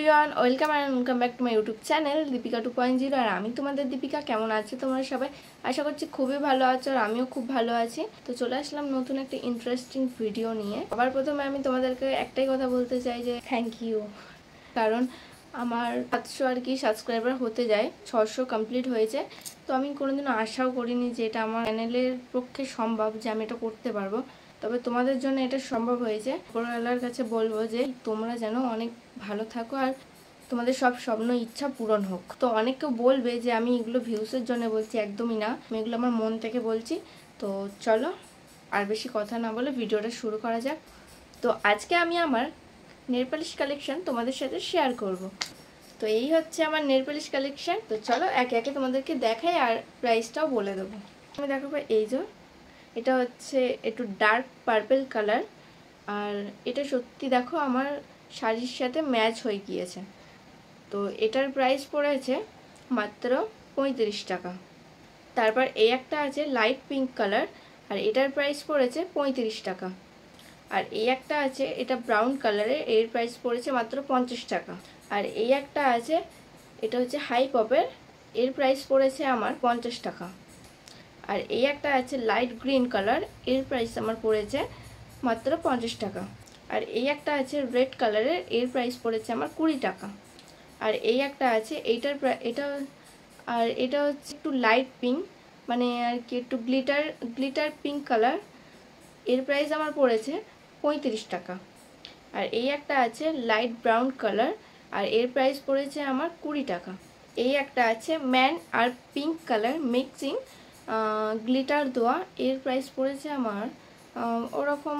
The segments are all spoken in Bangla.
Everyone, welcome and welcome back to my YouTube channel Deepika 2.0। আর আমি তোমাদের দীপিকা। কেমন আছো তোমরা সবাই? আশা করছি খুবই ভালো আছো, আর আমিও খুব ভালো আছি। তো চলে আসলাম নতুন একটা ইন্টারেস্টিং ভিডিও নিয়ে। সবার প্রথমে আমি তোমাদেরকে একটাই কথা বলতে চাই যে থ্যাংক ইউ, কারণ আমার 700 আর কি সাবস্ক্রাইবার হতে যায়, 600 কমপ্লিট হয়েছে। তো আমি কোনোদিনও আশাও করিনি যে এটা আমার চ্যানেলের পক্ষে সম্ভব, যে আমি এটা করতে পারবো। তবে তোমাদের জন্য এটা সম্ভব হয়েছে। উপরওয়ালার কাছে বলবো যে তোমরা যেন অনেক ভালো থাকো আর তোমাদের সব স্বপ্ন ইচ্ছা পূরণ হোক। তো অনেকে বলবে যে আমি এগুলো ভিউসের জন্য বলছি, একদমই না, আমি এগুলো আমার মন থেকে বলছি। তো চলো আর বেশি কথা না বলে ভিডিওটা শুরু করা যাক। তো আজকে আমি আমার নেল পলিশ কালেকশন তোমাদের সাথে শেয়ার করব। তো এই হচ্ছে আমার নেল পলিশ কালেকশন। তো চলো একে একে তোমাদেরকে দেখাই আর প্রাইসটাও বলে দেবো। আমি দেখাবো এই যে এটা হচ্ছে একটু ডার্ক পার্পল কালার, আর এটা সত্যি দেখো আমার শাড়ির সাথে ম্যাচ হয়ে গিয়েছে। তো এটার প্রাইস পড়েছে মাত্র 35 টাকা। তারপর এই একটা আছে লাইট পিঙ্ক কালার, আর এটার প্রাইস পড়েছে 35 টাকা। আর এই একটা আছে এটা ব্রাউন কালারের, এর প্রাইস পড়েছে মাত্র 50 টাকা। আর এই একটা আছে এটা হচ্ছে হাই পপের, এর প্রাইস পড়েছে আমার 50 টাকা। আর এই একটা আছে লাইট গ্রিন কালার, এর প্রাইস আমার পড়েছে মাত্র 50 টাকা। আর এই একটা আছে রেড কালারের, এর প্রাইস পড়েছে আমার 20 টাকা। আর এই একটা আছে এটা হচ্ছে একটু লাইট পিঙ্ক, মানে আর কি একটু গ্লিটার পিঙ্ক কালার, এর প্রাইস আমার পড়েছে 35 টাকা। আর এই একটা আছে লাইট ব্রাউন কালার, আর এর প্রাইস পড়েছে আমার 20 টাকা। এই একটা আছে ম্যান আর পিঙ্ক কালার মিক্সিং গ্লিটার দেওয়া, এর প্রাইস পড়েছে আমার ওরকম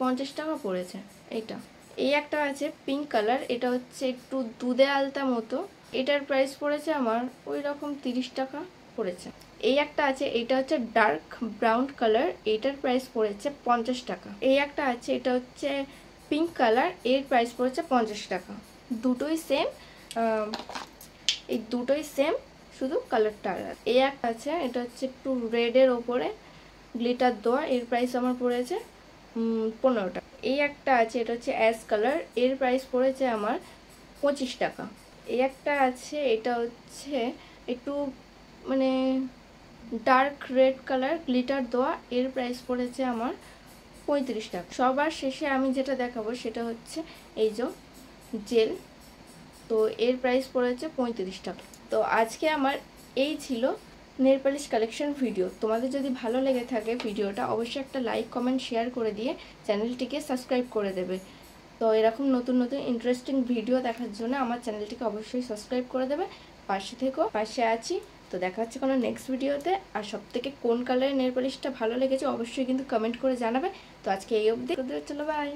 50 টাকা পড়েছে এইটা। এই একটা আছে পিঙ্ক কালার, এটা হচ্ছে একটু দুধে আলতা মতো, এটার প্রাইস পড়েছে আমার ওই রকম 30 টাকা পড়েছে। এই একটা আছে এটা হচ্ছে ডার্ক ব্রাউন কালার, এটার প্রাইস পড়েছে 50 টাকা। এই একটা আছে এটা হচ্ছে পিঙ্ক কালার, এর প্রাইস পড়েছে 50 টাকা। দুটোই সেম, এই দুটোই সেম, শুধু কালারটা আলাদা। এই একটা আছে এটা হচ্ছে একটু রেডের ওপরে গ্লিটার দেওয়া, এর প্রাইস আমার পড়েছে 15 টাকা। এই একটা আছে এটা হচ্ছে অ্যাশ কালার, এর প্রাইস পড়েছে আমার 25 টাকা। এই একটা আছে এটা হচ্ছে একটু মানে ডার্ক রেড কালার গ্লিটার দেওয়া, এর প্রাইস পড়েছে আমার 35 টাকা। সবার শেষে আমি যেটা দেখাবো সেটা হচ্ছে এই যে জেল, তো এর প্রাইস পড়েছে 35 টাকা। তো আজকে আমার এই ছিল নেল পলিশ কালেকশন ভিডিও। তোমাদের যদি ভালো লেগে থাকে ভিডিওটা, অবশ্যই একটা লাইক কমেন্ট শেয়ার করে দিয়ে চ্যানেলটিকে সাবস্ক্রাইব করে দেবে। তো এরকম নতুন নতুন ইন্টারেস্টিং ভিডিও দেখার জন্য আমার চ্যানেলটিকে অবশ্যই সাবস্ক্রাইব করে দেবে। পাশে থেকো, পাশে আছি। তো দেখা হচ্ছে কোনো নেক্সট ভিডিওতে। আর সবথেকে কোন কালারের নেল পলিশটা ভালো লেগেছে অবশ্যই কিন্তু কমেন্ট করে জানাবে। তো আজকে এই অবধি, চলো বাই।